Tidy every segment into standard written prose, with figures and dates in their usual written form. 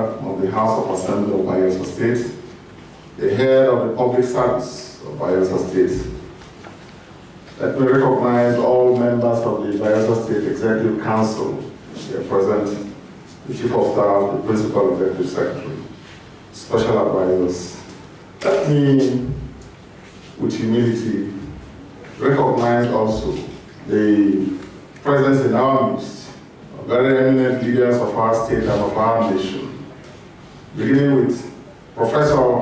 of the House of Assembly of Bayelsa State, the head of the public service of Bayelsa State. Let me recognize all members of the Bayelsa State Executive Council here present, the Chief of Staff, the Principal Executive Secretary, Special Advisors. Let me, with humility, recognize also the presence in our midst of very eminent leaders of our state and of our nation, beginning with Professor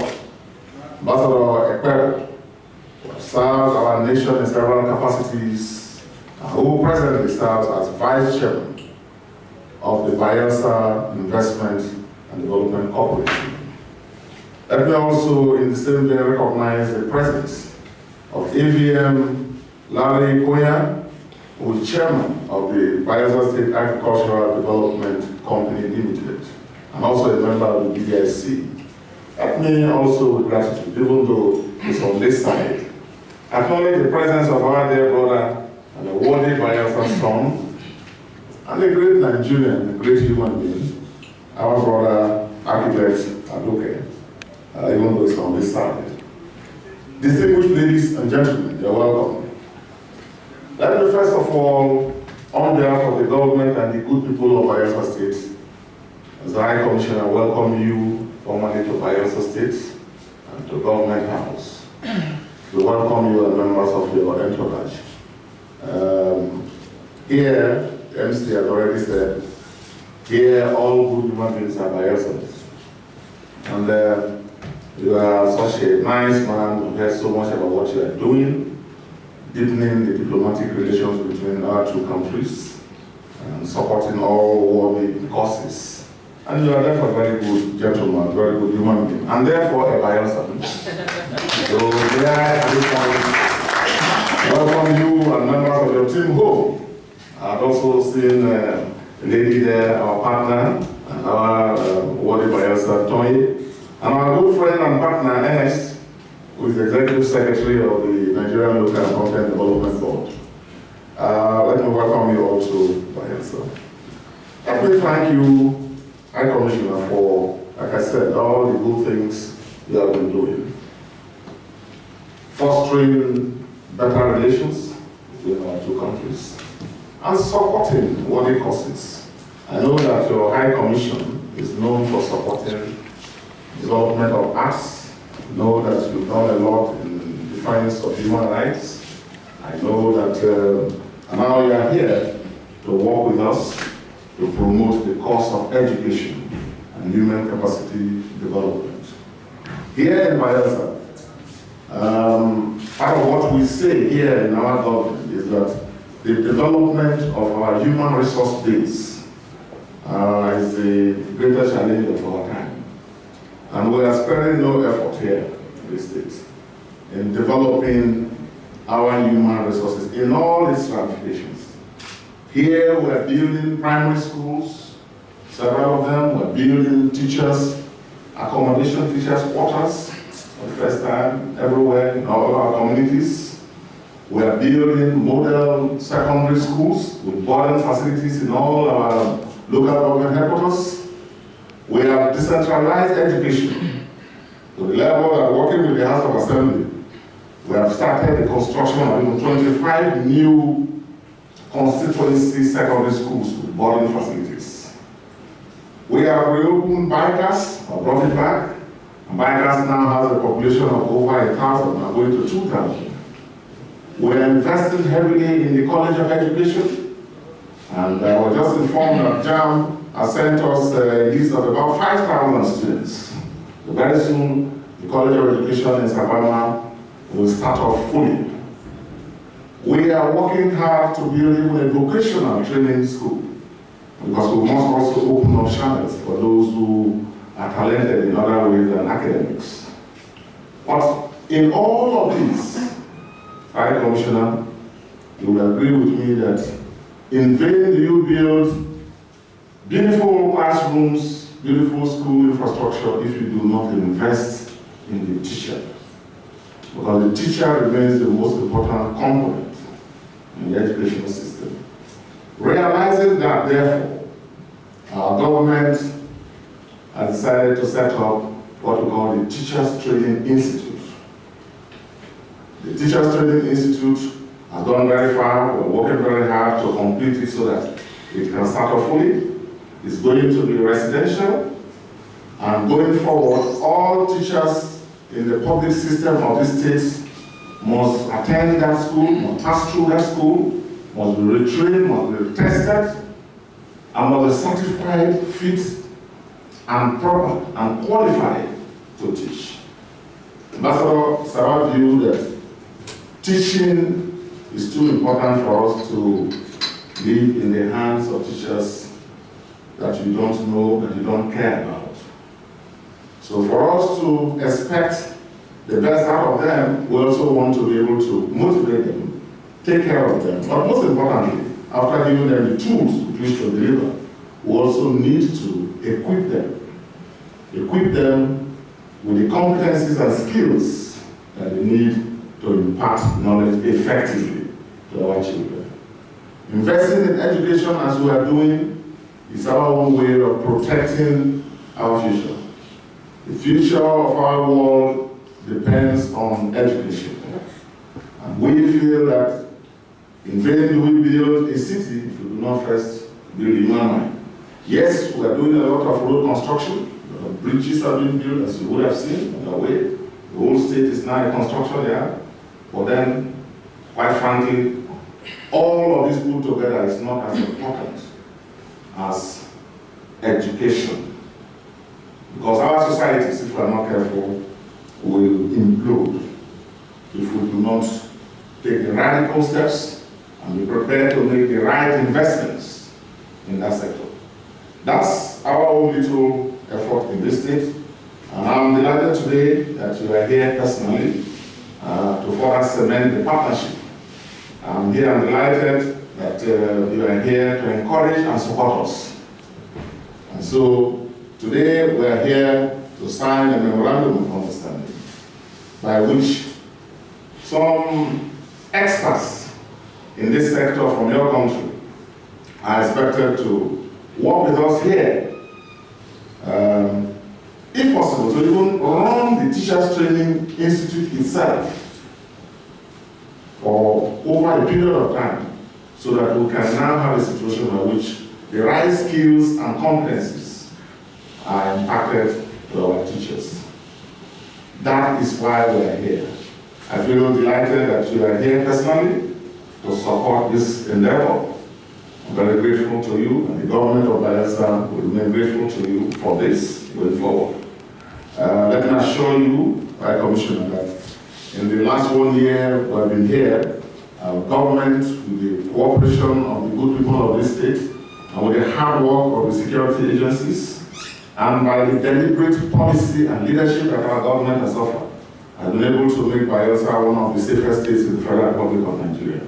Ambassador Ekpere, who serves our nation in several capacities, and who presently serves as Vice Chairman of the Bayelsa Investment and Development Corporation. Let me also, in the same vein, recognize the presence of AVM Larry Koya, who is Chairman of the Bayelsa State Agricultural Development Company Limited, and also a member of the BDIC. Let me also, with gratitude, even though it's on this side, acknowledge the presence of our dear brother and a worthy Bayelsa son, and a great Nigerian, a great human being, our brother, architect Adoke, even though it's on this side. Distinguished ladies and gentlemen, you're welcome. Let me first of all, on behalf of the government and the good people of Bayelsa State, as the High Commissioner, welcome you formally to Bayelsa State and to Government House. We welcome you and members of your entourage. Here, the MC has already said, here all good human beings are Bayelsans. And you are such a nice man who cares so much about what you are doing, deepening the diplomatic relations between our two countries, and supporting all worthy causes. And you are therefore a very good gentleman, very good human being, and therefore a Bayelsan. So there, at this point, welcome you and members of your team home. I've also seen a lady there, our partner, and our worthy Bayelsa, Tony, and our good friend and partner, Ernest, who is the Executive Secretary of the Nigerian Local and Content Development Board. Let me welcome you all to Bayelsa. Let me thank you, High Commissioner, for, like I said, all the good things you have been doing. Fostering better relations between our two countries and supporting worthy causes. I know that your High Commission is known for supporting development of arts. I know that you've done a lot in defense of human rights. I know that now you are here to work with us to promote the cause of education and human capacity development. Here in Bayelsa, part of what we say here in our government is that the development of our human resource base is the greatest challenge of our time. And we are sparing no effort here in the state in developing our human resources in all its ramifications. Here we are building primary schools, several of them. We're building teachers, accommodation teachers' quarters for the first time everywhere in all our communities. We are building model secondary schools with boarding facilities in all our local government headquarters. We have decentralized education to the level that, working with the House of Assembly, we have started the construction of 25 new constituency secondary schools with boarding facilities. We have reopened Bikers, or brought it back. Bikers now has a population of over 1,000 and going to 2,000. We are investing heavily in the College of Education, and I was just informed that JAM has sent us a list of about 5,000 students. So very soon, the College of Education in Savannah will start off fully. We are working hard to build even a vocational training school, because we must also open up channels for those who are talented in other ways than academics. But in all of this, High Commissioner, you will agree with me that in vain do you build beautiful classrooms, beautiful school infrastructure if you do not invest in the teacher. Because the teacher remains the most important component in the education system. Realizing that, therefore, our government has decided to set up what we call the Teachers Training Institute. The Teachers Training Institute has gone very far. We're working very hard to complete it so that it can start off fully. It's going to be residential, and going forward, all teachers in the public system of this state must attend that school, must pass through that school, must be retrained, must be tested, and must be certified, fit, and proper, and qualified to teach. Ambassador Sarah view that teaching is too important for us to leave in the hands of teachers that you don't know, that you don't care about. So for us to expect the best out of them, we also want to be able to motivate them, take care of them, but most importantly, after giving them the tools with which to deliver, we also need to equip them with the competencies and skills that they need to impart knowledge effectively to our children. Investing in education, as we are doing, is our own way of protecting our future. The future of our world depends on education. And we feel that in vain do we build a city if we do not first build a human mind. Yes, we are doing a lot of road construction. Bridges are being built, as you would have seen on the way. The whole state is now a construction yard. But then, quite frankly, all of this put together is not as important as education. Because our societies, if we are not careful, will implode if we do not take the radical steps and be prepared to make the right investments in that sector. That's our own little effort in this state. And I'm delighted today that you are here personally to further cement the partnership. I'm delighted that you are here to encourage and support us. And so today we are here to sign a memorandum of understanding by which some experts in this sector from your country are expected to work with us here. If possible, to even run the Teachers Training Institute itself for over a period of time, so that we can now have a situation in which the right skills and competencies are imparted to our teachers. That is why we are here. I feel delighted that you are here personally to support this endeavor. I'm very grateful to you, and the government of Bayelsa will remain grateful to you for this going forward. Let me assure you, High Commissioner, that in the last 1 year we have been here, our government, with the cooperation of the good people of this state, and with the hard work of the security agencies, and by the deliberate policy and leadership that our government has offered, has been able to make Bayelsa one of the safest states in the Federal Republic of Nigeria.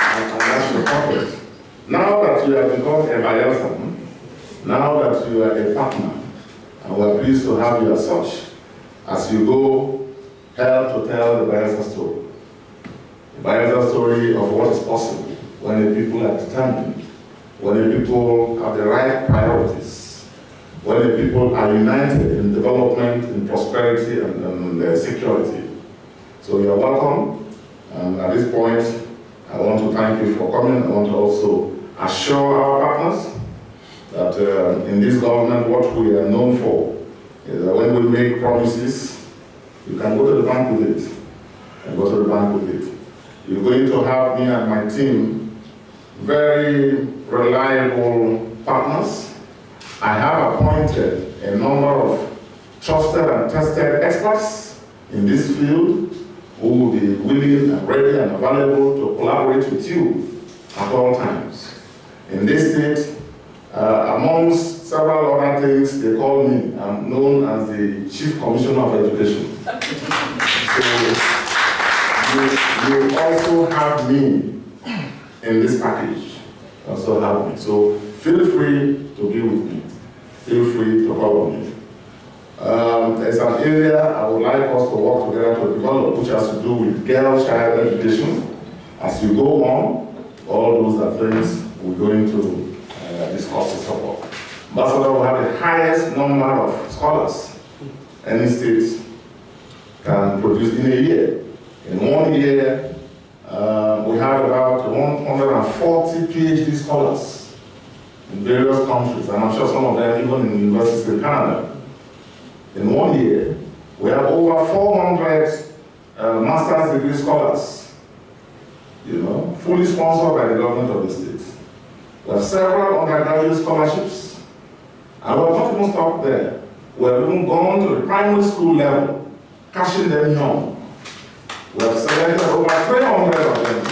And that's important. Now that you have become a Bayelsa, now that you are a partner, and we are pleased to have you as such, as you go help to tell the Bayelsa story. The Bayelsa story of what is possible when the people are determined, when the people have the right priorities, when the people are united in development, in prosperity, and security. So you are welcome. And at this point, I want to thank you for coming. I want to also assure our partners that in this government, what we are known for is that when we make promises, you can go to the bank with it. And go to the bank with it. You're going to have me and my team very reliable partners. I have appointed a number of trusted and tested experts in this field who will be willing and ready and available to collaborate with you at all times. In this state, amongst several other things, they call me. I'm known as the Chief Commissioner of Education. So you also have me in this package. You also have me. So feel free to be with me. Feel free to follow me. There's an area I would like us to work together to develop, which has to do with girl-child education. As you go on, all those are things we're going to discuss. Ambassador will have the highest number of scholars any state can produce in a year. In 1 year, we have about 140 PhD scholars in various countries, and I'm sure some of them even in universities in Canada. In 1 year, we have over 400 master's degree scholars, fully sponsored by the government of the state. We have several undergraduate scholarships, and we're not even stopped there. We have even gone to the primary school level, cashing them young. We have selected over 300 of them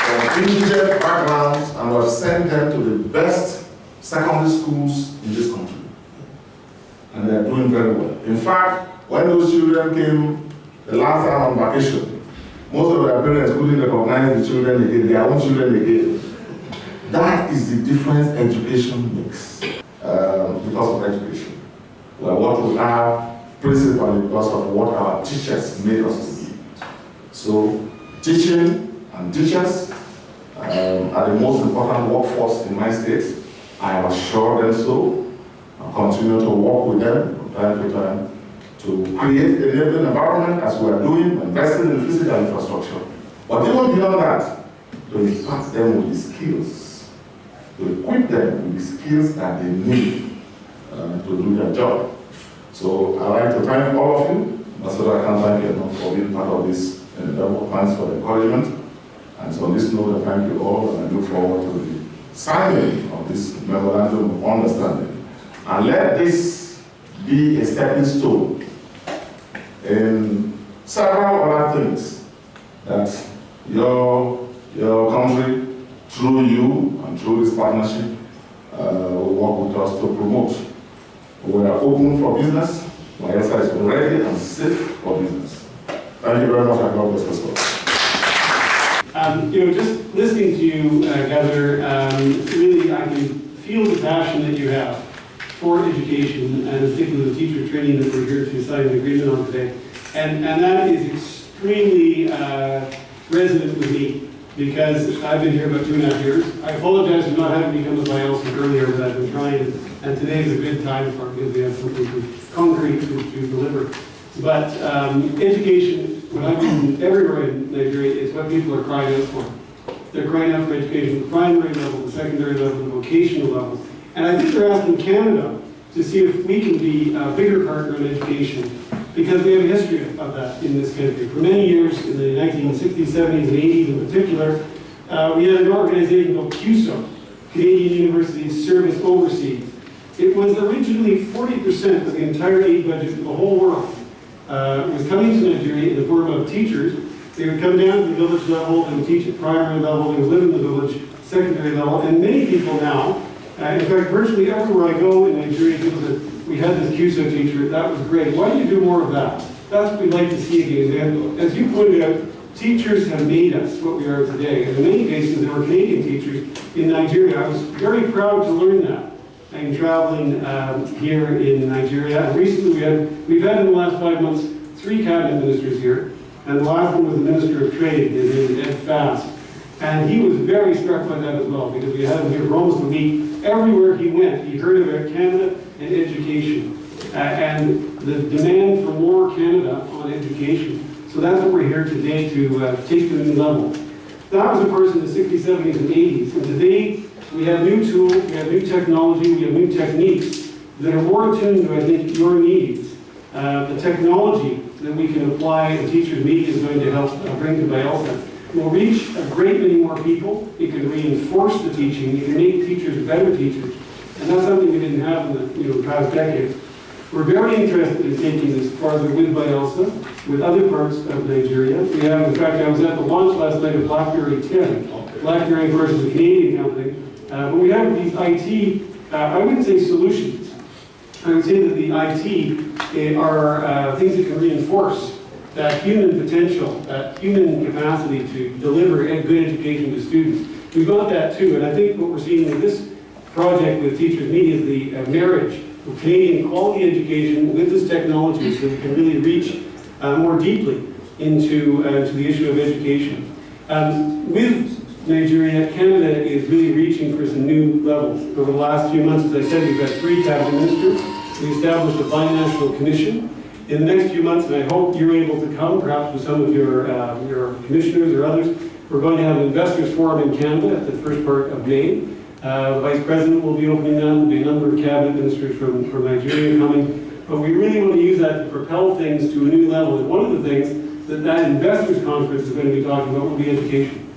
from indigent backgrounds, and we have sent them to the best secondary schools in this country. And they are doing very well. In fact, when those children came the last time on vacation, most of their parents couldn't recognize the children again, their own children again. That is the difference education makes because of education. Well, what we have principally because of what our teachers made us to be. So, teaching and teachers are the most important workforce in my state. I am assured them so. I continue to work with them from time to time to create a enabling environment as we are doing, investing in physical infrastructure. But even beyond that, to impact them with the skills, to equip them with the skills that they need to do their job. So I'd like to thank all of you. Ambassador, I can't thank you enough for being part of this endeavor. Thanks for the encouragement. And so on this note, I thank you all, and I look forward to the signing of this memorandum of understanding. And let this be a stepping stone in several other things that your country, through you and through this partnership, will work with us to promote. We are open for business. Bayelsa is ready and safe for business. Thank you very much, and God bless us all. Just listening to you, Governor, really I can feel the passion that you have for education, and particularly the teacher training that we're here to sign an agreement on today. And that is extremely resonant with me, because I've been here about 2.5 years. I apologize for not having become a Bayelsa earlier, but I've been trying, and today is a good time for it because we have something concrete to deliver. But education, what I've been everywhere in Nigeria, is what people are crying out for. They're crying out for education at the primary level, the secondary level, the vocational level. And I think they're asking Canada to see if we can be a bigger partner in education, because we have a history of that in this country. For many years, in the 1960s, 70s, and 80s in particular, we had an organization called CUSO, Canadian Universities Service Overseas. It was originally 40% of the entire aid budget of the whole world. It was coming to Nigeria in the form of teachers. They would come down to the village level, they would teach at primary level, they would live in the village, secondary level, and many people now, in fact, virtually everywhere I go in Nigeria, people say, we had this CUSO teacher, that was great. Why don't you do more of that? That's what we'd like to see again. And as you pointed out, teachers have made us what we are today. And in many cases, there were Canadian teachers in Nigeria. I was very proud to learn that. I'm traveling here in Nigeria. And recently, we've had in the last 5 months 3 cabinet ministers here. And the last one was the Minister of Trade, his name is Ed Fast. And he was very struck by that as well, because we had him here for almost a week. Everywhere he went, he heard about Canada and education, and the demand for more Canada on education. So that's what we're here today to take to a new level. That was, of course, in the 60s, 70s, and 80s. And today, we have new tools, we have new technology, we have new techniques that are more attuned to, I think, your needs. The technology that we can apply and teachers meet is going to help bring to Bayelsa. Will reach a great many more people. It can reinforce the teaching. It can make teachers better teachers. And that's something we didn't have in the past decade. We're very interested in taking this farther with Bayelsa, with other parts of Nigeria. We have, in fact, I was at the launch last night of BlackBerry 10. BlackBerry, of course, is a Canadian company. But we have these IT, I wouldn't say solutions. I would say that the IT are things that can reinforce that human potential, that human capacity to deliver a good education to students. We've got that too, and I think what we're seeing with this project with Teachers Meet is the marriage of Canadian quality education with this technology, so we can really reach more deeply into the issue of education. With Nigeria, Canada is really reaching for some new levels. Over the last few months, as I said, we've had 3 cabinet ministers. We established a binational commission. In the next few months, and I hope you're able to come, perhaps with some of your commissioners or others, we're going to have an investors forum in Canada at the first part of May. The Vice President will be opening that. There'll be a number of cabinet ministers from Nigeria coming. But we really want to use that to propel things to a new level. And one of the things that investors conference is going to be talking about will be education.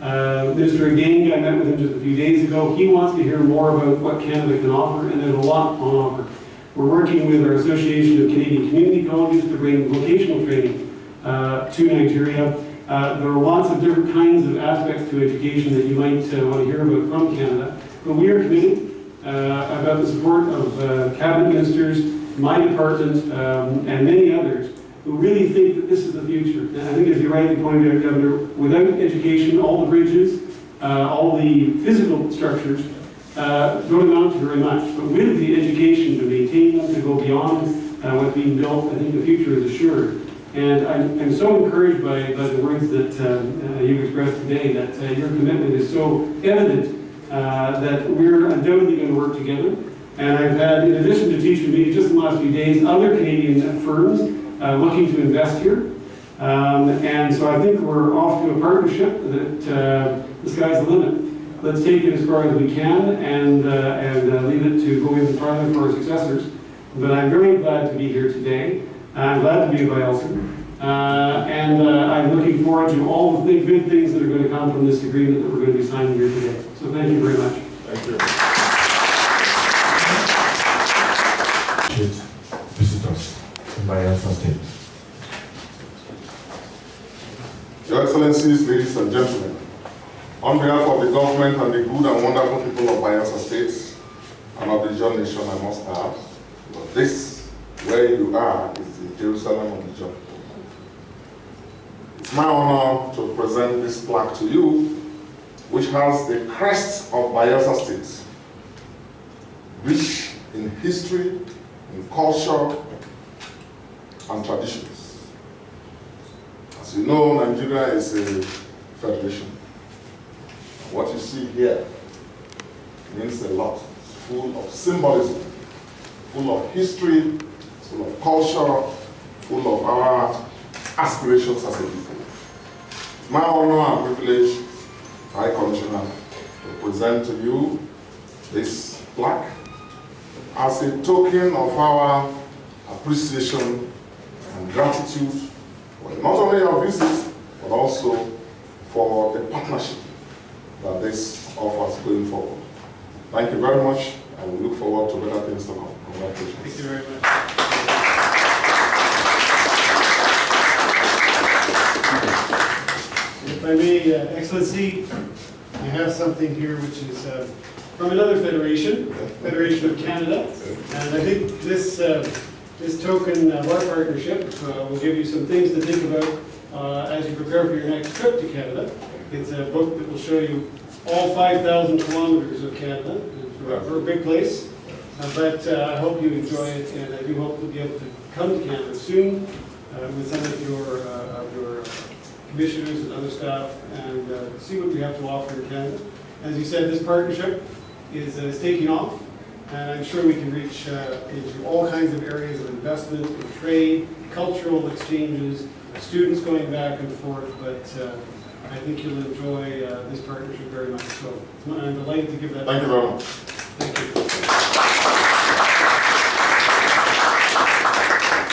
Minister Again, I met with him just a few days ago. He wants to hear more about what Canada can offer, and there's a lot on offer. We're working with our Association of Canadian Community Colleges to bring vocational training to Nigeria. There are lots of different kinds of aspects to education that you might want to hear about from Canada. But we are committed. I've got the support of cabinet ministers, my department, and many others who really think that this is the future. And I think, as you rightly pointed out, Governor, without education, all the bridges, all the physical structures don't amount to very much. But with the education to maintain them, to go beyond what's being built, I think the future is assured. And I'm so encouraged by the words that you've expressed today, that your commitment is so evident that we're undoubtedly going to work together. And I've had, in addition to teaching me just in the last few days, other Canadian firms looking to invest here. And so I think we're off to a partnership that the sky's the limit. Let's take it as far as we can and leave it to go even farther for our successors. But I'm very glad to be here today. I'm glad to be a Bayelsa. And I'm looking forward to all the good things that are going to come from this agreement that we're going to be signing here today. So thank you very much. Thank you. Visitors in Bayelsa State. Your Excellencies, ladies and gentlemen, on behalf of the government and the good and wonderful people of Bayelsa State and of the John Nation, I must add, that this, where you are, is the Jerusalem of the John. It's my honor to present this plaque to you, which has the crest of Bayelsa State, rich in history, in culture, and traditions. As you know, Nigeria is a federation. What you see here means a lot. It's full of symbolism, full of history, full of culture, full of our aspirations as a people. It's my honor and privilege, High Commissioner, to present to you this plaque as a token of our appreciation and gratitude for not only our visit, but also for the partnership that this offers going forward. Thank you very much, and we look forward to better things to come. Congratulations. Thank you very much. If I may, Excellency, I have something here which is from another federation, Federation of Canada, and I think this token of our partnership will give you some things to think about as you prepare for your next trip to Canada. It's a book that will show you all 5,000 kilometers of Canada. We're a big place, but I hope you enjoy it, and I do hope to be able to come to Canada soon with some of your commissioners and other staff and see what we have to offer in Canada. As you said, this partnership is taking off, and I'm sure we can reach into all kinds of areas of investment, and trade, cultural exchanges, students going back and forth, but I think you'll enjoy this partnership very much. So I'm delighted to give that. Thank you very much.